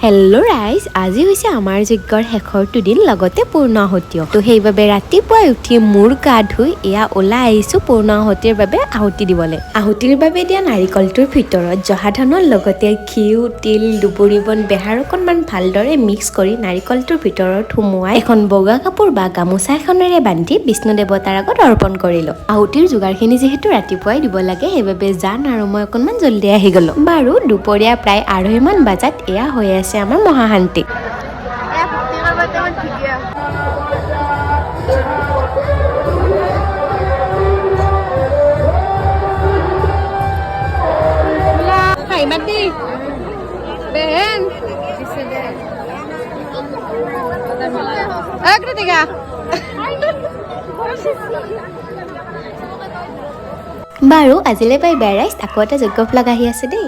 Hello' ৰাইজ, আজি হৈছে আমাৰ যজ্ঞৰ শেষৰ দুদিন লগতে পূৰ্ণাহুতিও। তো সেইবাবে ৰাতিপুৱাই উঠি মূৰ গা ধুই এয়া ওলাই আহিছোঁ পূৰ্ণাহুতিৰ বাবে আহুতি দিবলৈ। আহুতিৰ বাবে দিয়া নাৰিকলটোৰ ভিতৰত জহা ধানৰ লগতে ঘিউ, তিল, দুবৰি বন, বেহাৰ অকণমান ভালদৰে মিক্স কৰি নাৰিকলটোৰ ভিতৰত সুমুৱাই এখন বগা কাপোৰ বা গামোচা এখনেৰে বান্ধি বিষ্ণু দেৱতাৰ আগত অৰ্পণ কৰিলোঁ। আহুতিৰ যোগাৰখিনি যিহেতু ৰাতিপুৱাই দিব লাগে, সেইবাবে জান আৰু মই অকণমান জল্দি আহি গ'লোঁ। বাৰু দুপৰীয়া প্ৰায় 2:30 মান বজাত এয়া হৈ আছে আমাৰ মহাশান্তি। বাৰু আজিলৈ বাই বাই ৰাইজ, আকৌ এটা যজ্ঞ ভ্লগ আহি আছে দেই।